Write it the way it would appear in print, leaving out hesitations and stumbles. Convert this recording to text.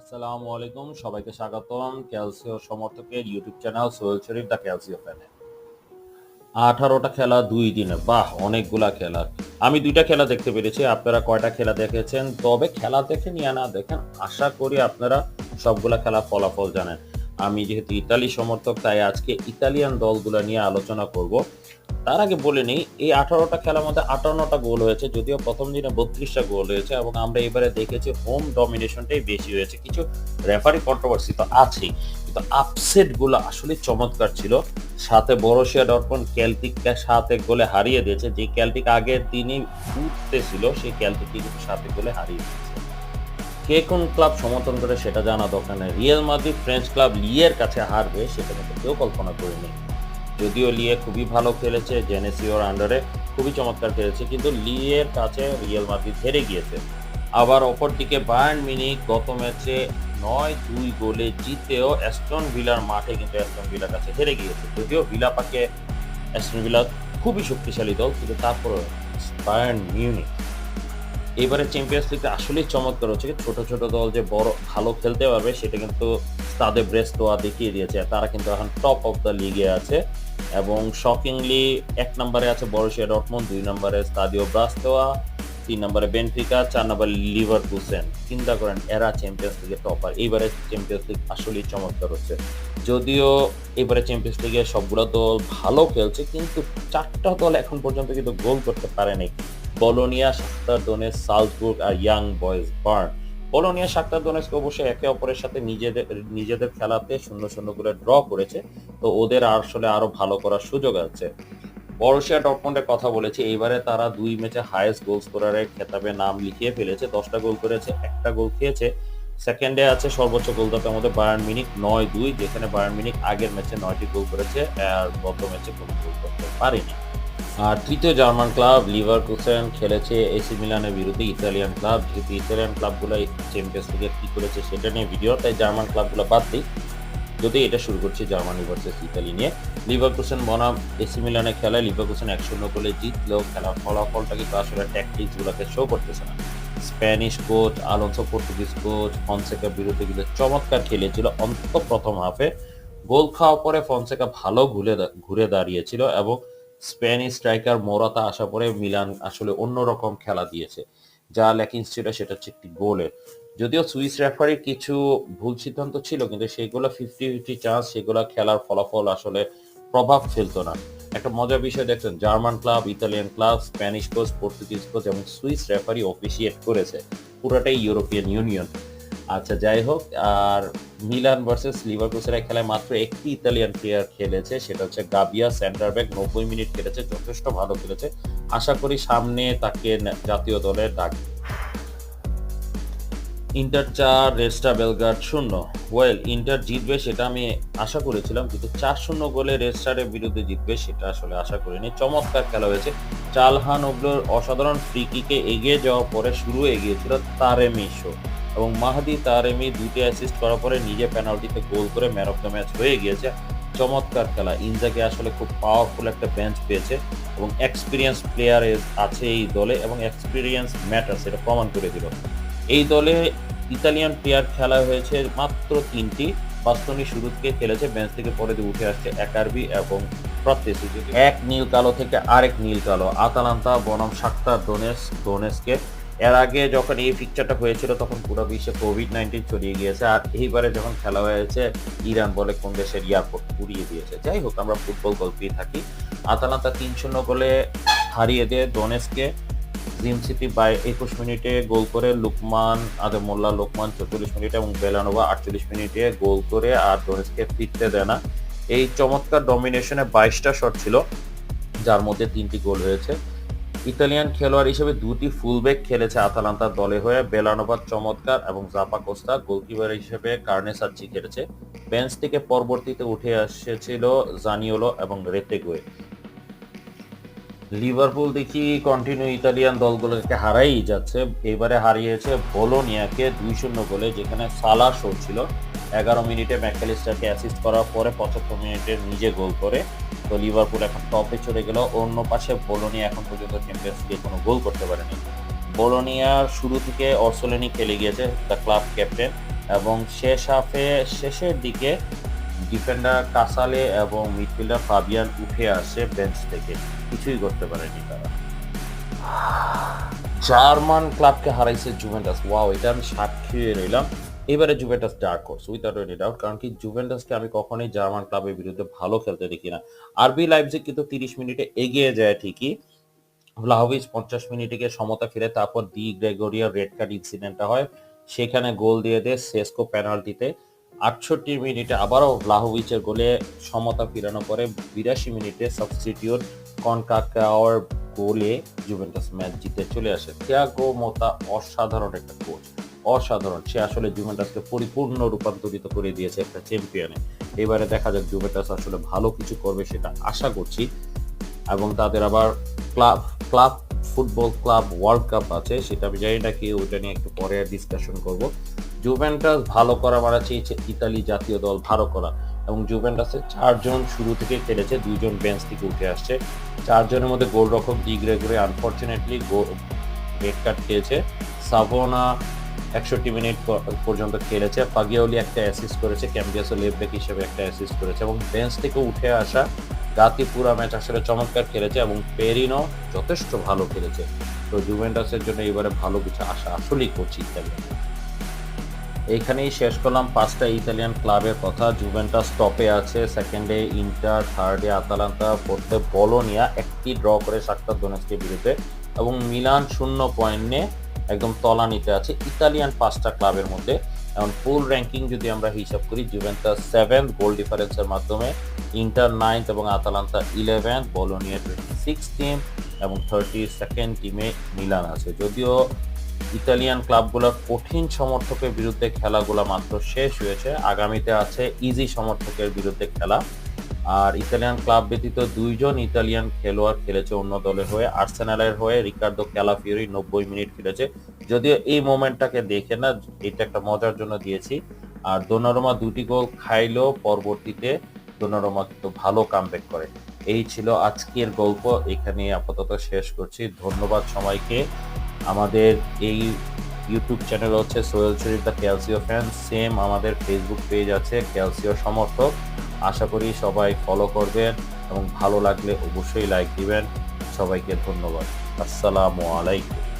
আসসালামু আলাইকুম, সবাইকে স্বাগতম ক্যালসিও সমর্থকের YouTube channel Sohel Sharif the Calcio ফ্যানে। 18টা খেলা 2 দিনে, বাহ! অনেকগুলা খেলা। আমি 2টা খেলা দেখতে পেরেছি। আপনারা কয়টা খেলা দেখেছেন? তবে খেলা দেখেন ইয়া না দেখেন, আশা করি আপনারা সবগুলা খেলার ফলাফল জানেন। আমি যেহেতু ইতালি সমর্থক, তাই আজকে ইতালিয়ান দলগুলা নিয়ে আলোচনা করব। তার আগে বলে নেই, এই 18টা খেলার মধ্যে 58টা গোল হয়েছে। যদিও প্রথম দিনে 32টা গোল হয়েছে এবং আমরা এবারে দেখেছি হোম ডমিনেশনটাই বেশি হয়েছে। কিছু রেফারি কন্ট্রোভার্সি তো আছেই। কিন্তু আপসেট গুলো আসলে চমৎকার ছিল। সাথে বরুসিয়া ডর্টমুন্ড কেল্টিককে 7-1 গোলে হারিয়ে দিয়েছে। যে কেল্টিক আগের দিনই উঠতেছিল, সেই কেল্টিককে কিন্তু 7-1 গোলে হারিয়ে দিয়েছে। কে কোন ক্লাব সমর্থন করে সেটা জানা দরকার নেই। রিয়াল মাদ্রিদ ফ্রেঞ্চ ক্লাব লিয়ের কাছে হারবে সেটা কিন্তু কেউ কল্পনা করেনি। যদিও লিয়ে খুবই ভালো খেলেছে, জেনেসিওর আন্ডারে খুবই চমৎকার খেলেছে, কিন্তু লিয়ের কাছে রিয়াল মাদ্রিদ হেরে গিয়েছে। আবার অপরদিকে বায়ার্ন মিউনিখ গত ম্যাচে 9-2 গোলে জিতেও অ্যাস্টন ভিলার মাঠে কিন্তু অ্যাস্টন ভিলার কাছে হেরে গিয়েছে। যদিও ভিলা পাকে অ্যাস্টন ভিলা খুবই শক্তিশালী দল, কিন্তু তারপরে বায়ার্ন মিউনিখ এবারে চ্যাম্পিয়ন্স লিগটা আসলেই চমৎকার হচ্ছে। ছোট ছোট দল যে বড় ভালো খেলতে পারবে সেটা কিন্তু স্তাদে ব্রেস্তোয়া দেখিয়ে দিয়েছে। তারা কিন্তু এখন টপ অফ দ্য লিগে আছে এবং শকিংলি 1 নম্বরে আছে বরুসিয়া ডর্টমুন্ড, 2 নম্বরে স্তাদিও ব্রাস্তোয়া, 3 নম্বরে বেনফিকা, 4 নম্বরে লিভারকুসেন। চিন্তা করেন এরা চ্যাম্পিয়ন্স লিগের টপার। এইবারে চ্যাম্পিয়ন্স লিগ আসলেই চমৎকার হচ্ছে। যদিও এবারে চ্যাম্পিয়ন্স লিগে সবগুলো দল ভালো খেলছে, কিন্তু 4টা দল এখন পর্যন্ত কিন্তু গোল করতে পারেনি। বলোনিয়া, শাখতার দোনেৎস্ক, সালজবুর্গ আর Young Boys Bern. Bologna, Shakhtar Donetsk অবশ্যই একে অপরের সাথে নিজেদের খেলাতে 0-0 করে ড্র করেছে, তো ওদের আসলে আরো ভালো করার সুযোগ আছে। বরুসিয়া ডর্টমুন্ডের কথা বলেছি, এইবারে তারা 2 ম্যাচে হাইয়েস্ট গোল স্কোরারের খেতাবে নাম লিখিয়ে ফেলেছে। 10টা গোল করেছে, 1টা গোল খেয়েছে। সেকেন্ডে আছে সর্বোচ্চ গোলদাতার মধ্যে বায়ার্ন মিউনিখ 9-2, যেখানে বায়ার্ন মিউনিখ আগের ম্যাচে 9টি গোল করেছে আর গত ম্যাচে কোনো গোল করতে পারেনি। আর তৃতীয় জার্মান ক্লাব লিভারকুসেন খেলেছে এসি মিলানের বিরুদ্ধে। ইতালিয়ান ক্লাব, যেহেতু ইতালিয়ান ক্লাবগুলো চ্যাম্পিয়ন্স লিগে কি করেছে সেটা নিয়ে ভিডিও, তাই জার্মান ক্লাবগুলো বাদ দিই। যদি এটা শুরু করছি জার্মানি ভার্সেস ইতালি নিয়ে। লিভারকুসেন বনাম এসি মিলানের খেলায় লিভারকুসেন 1-0 গোলে জিতলেও খেলার ফলাফলটা কিন্তু আসলে ট্যাকটিক্স গুলোকে শো করতেছে না। Spanish coach Alonso, Portuguese coach ফনসেকার বিরুদ্ধে কিন্তু চমৎকার খেলেছিল অন্তত প্রথম হাফে। গোল খাওয়ার পরে ফনসেকা ভালো ঘুরে দাঁড়িয়েছিল এবং স্প্যানিশ স্ট্রাইকার মোরাতা আসার পরে মিলান আসলে অন্যরকম খেলা দিয়েছে। যা ল্যাকিংস ছিল সেটা হচ্ছে একটি গোলের। যদিও সুইস রেফারির কিছু ভুল সিদ্ধান্ত ছিল, কিন্তু সেগুলো 50-50 চান্স, সেগুলো খেলার ফলাফল আসলে প্রভাব ফেলতো না। একটা মজার বিষয় দেখছেন, German club, Italian club, Spanish coach, Portuguese coach এবং সুইস রেফারি অফিসিয়েট করেছে। পুরোটাই ইউরোপিয়ান ইউনিয়ন। আচ্ছা, যাই হোক। আর মিলান ভার্সেস লিভারকুসেনের খেলায় মাত্র একটি ইতালিয়ান প্লেয়ার খেলেছে, সেটা হচ্ছে গাবিয়া, সেন্টার ব্যাক। 90 মিনিট খেলেছে, যথেষ্ট ভালো খেলেছে। আশা করি সামনে তাকে জাতীয় দলে ডাকবে। Inter 4, Red Star Belgrade 0। Well, Inter জিতবে সেটা আমি আশা করেছিলাম, কিন্তু 4-0 গোলে রেড স্টারের বিরুদ্ধে জিতবে সেটা আসলে আশা করিনি। চমৎকার খেলা হয়েছে। চালহানওগ্লুর অসাধারণ ফ্রি কিকে এগিয়ে যাওয়ার পরে শুরু এগিয়েছিল তারেমি শো এবং মাহদি তারেমি 2টি অ্যাসিস্ট করার পরে নিজে পেনাল্টিতে গোল করে ম্যান অফ দ্য ম্যাচ হয়ে গিয়েছে। চমৎকার খেলা। ইনজাগি আসলে খুব পাওয়ারফুল একটা বেঞ্চ পেয়েছে এবং এক্সপিরিয়েন্স প্লেয়ার আছে এই দলে এবং এক্সপিরিয়েন্স ম্যাটার, সেটা প্রমাণ করে দিল। এই দলে ইতালিয়ান প্লেয়ার খেলা হয়েছে মাত্র 3টি। বাস্তনি শুরু থেকে খেলেছে, বেঞ্চ থেকে পরে দিয়ে উঠে আসছে একারবি এবং প্রত্যেসি। এক নীল কালো থেকে আরেক নীল কালো। আতালান্তা বনাম শাখতার দোনেস্কে। এর আগে যখন এই পিকচারটা হয়েছিল তখন পুরো বিশ্বে কোভিড-19 ছড়িয়ে গিয়েছে, আর এইবারে যখন খেলা হয়েছে ইরান বলে কোন দেশের এয়ারপোর্ট পুড়িয়ে দিয়েছে। যাই হোক, আমরা ফুটবল গল্পেই থাকি। আতালান্তা 3-0 গোলে হারিয়ে দেয় দোনেস্কে। জিম সিটি 21 মিনিটে গোল করে লুকমান আদেমোল্লা লোকমান 44 মিনিটে এবং বেলানোভা 48 মিনিটে গোল করে আর ডোনেস্কে ফিরতে দেয় না। এই চমৎকার ডমিনেশনে 22টা শট ছিল, যার মধ্যে 3টি গোল হয়েছে। ইতালিয়ান খেলোয়াড় হিসেবে 2টি ফুলব্যাক খেলেছে আতালান্তার দলে হয়ে, বেলানোভা চমৎকার এবং জাপা কোস্তা। গোলকিপার হিসেবে কার্নে সাচ্চি খেলেছে। বেঞ্চ থেকে পরবর্তীতে উঠে এসেছিল জানিওলো এবং রেতেগুয়ে। লিভারপুল দেখি কন্টিনিউ ইতালিয়ান দলগুলোকে হারাই যাচ্ছে। এবারে হারিয়েছে বোলোনিয়াকে 2-0 গোলে, যেখানে সালা শো ছিল। 11 মিনিটে ম্যাকঅ্যালিস্টারকে অ্যাসিস্ট করার পরে 75 মিনিটে নিজে গোল করে। তো লিভারপুল এখন টপে চলে গেল। অন্য পাশে বোলোনিয়া এখন পর্যন্ত চ্যাম্পিয়ন্স লিগে কোনো গোল করতে পারেনি। বোলোনিয়ার শুরু থেকে অর্সোলেনি খেলে গিয়েছে, দ্য ক্লাব ক্যাপ্টেন। এবং শেষের দিকে ডিফেন্ডার কাসালে এবং মিডফিল্ডার ফাবিয়ান উঠে আসে বেঞ্চ থেকে, কিছুই করতে পারেনি তারা। জার্মান ক্লাবকে হারাইছে জুভেন্টাস, ওয়াও, এটা আমি সাক্ষী রইলাম। এবারে Juventus dark horse without any doubt, কারণ কি জুভেন্টাসকে আমি কখনোই জার্মান ক্লাবের বিরুদ্ধে ভালো খেলতে দেখি না। আরবি লাইপজিগ কিন্তু 30 মিনিটে এগিয়ে যায় ঠিকই, ভ্লাহোভিচ 50 মিনিটে গিয়ে সমতা ফিরে, তারপর দি গ্রেগরিয়ার রেড কার্ড ইনসিডেন্টটা হয়, সেখানে গোল দিয়ে দেয় সেস্কো পেনাল্টিতে। 68 মিনিটে আবারও ভ্লাহোভিচের গোলে সমতা ফিরানো পরে 82 মিনিটে সাবস্টিটিউট কনকাকাওয়ার গোলে জুভেন্টাস ম্যাচ জিতে চলে আসে। থিয়াগো মোতা অসাধারণ একটা কোচ, অসাধারণ। সে আসলে জুভেন্টাসকে পরিপূর্ণ রূপান্তরিত করে দিয়েছে একটা চ্যাম্পিয়নে। এবারে দেখা যাক জুভেন্টাস আসলে ভালো কিছু করবে, সেটা আশা করছি। এবং তাদের আবার club club football club world cup আছে, সেটা আমি জানি না কি, ওইটা নিয়ে একটু পরে ডিসকাশন করব। জুভেন্টাস ভালো করা মানে চেয়েছে ইতালি জাতীয় দল ভালো করা, এবং জুভেন্টাসের 4 জন শুরু থেকে খেলেছে, 2 জন বেঞ্চ থেকে উঠে আসছে। 4 জনের মধ্যে গোলরক্ষক দি গ্রেগরি আনফরচুনেটলি রেড কার্ড খেয়েছে। সাভোনা 61 মিনিট পর্যন্ত খেলেছে। ফাগিওলি একটা অ্যাসিস্ট করেছে, ক্যাম্বিয়াসও লেফট ব্যাক হিসেবে একটা অ্যাসিস্ট করেছে, এবং বেঞ্চ থেকে উঠে আসা গাতি পুরা ম্যাচ আসলে চমৎকার খেলেছে, এবং পেরিনো যথেষ্ট ভালো খেলেছে। তো জুভেন্টাসের জন্য এবারে ভালো কিছু আশা আসলেই করছি ইতালিয়ান। এইখানেই শেষ করলাম 5টা ইতালিয়ান ক্লাবের কথা। জুভেন্টাস টপে আছে, সেকেন্ডে ইন্টার, থার্ডে আতালান্তা, ফোর্থে বলোনিয়া একটি ড্র করে শাখতার দোনেস্কের বিরুদ্ধে, এবং মিলান 0 পয়েন্ট নিয়ে একদম তলানিতে আছে ইতালিয়ান 5টা ক্লাবের মধ্যে। এখন ফুল র্যাঙ্কিং যদি আমরা হিসাব করি, জুভেন্টাস 7th গোল ডিফারেন্সের মাধ্যমে, ইন্টার 9th এবং আতালান্তা 11th, বলোনিয়া 26 টিম এবং 32nd টিমে মিলান আছে। যদিও ইতালিয়ান ক্লাবগুলোর কঠিন সমর্থকের বিরুদ্ধে খেলাগুলো মাত্র শেষ হয়েছে, আগামীতে আছে ইজি সমর্থকের বিরুদ্ধে খেলা। আর ইতালিয়ান ক্লাব ব্যতীত 2 জন ইতালিয়ান খেলোয়াড় খেলেছে অন্য দলের হয়ে। আর্সেনালের হয়ে রিকার্ডো ক্যালাফিওরি 90 মিনিট খেলেছে, যদিও এই মোমেন্টটাকে দেখে না, এটা একটা মজার জন্য দিয়েছি। আর দোনারুমা 2টি গোল খাইলেও পরবর্তীতে দোনারুমা কিন্তু ভালো কামব্যাক করে। এই ছিল আজকের গল্প, এখানে আপাতত শেষ করছি। ধন্যবাদ সবাইকে। আমাদের এই ইউটিউব চ্যানেল হচ্ছে Sohel Sharif the Calcio fan, same আমাদের ফেসবুক পেজ আছে ক্যালসিও সমর্থক। আশা করি সবাই ফলো করবেন এবং ভালো লাগলে অবশ্যই লাইক দিবেন। সবাইকে ধন্যবাদ। আসসালামু আলাইকুম।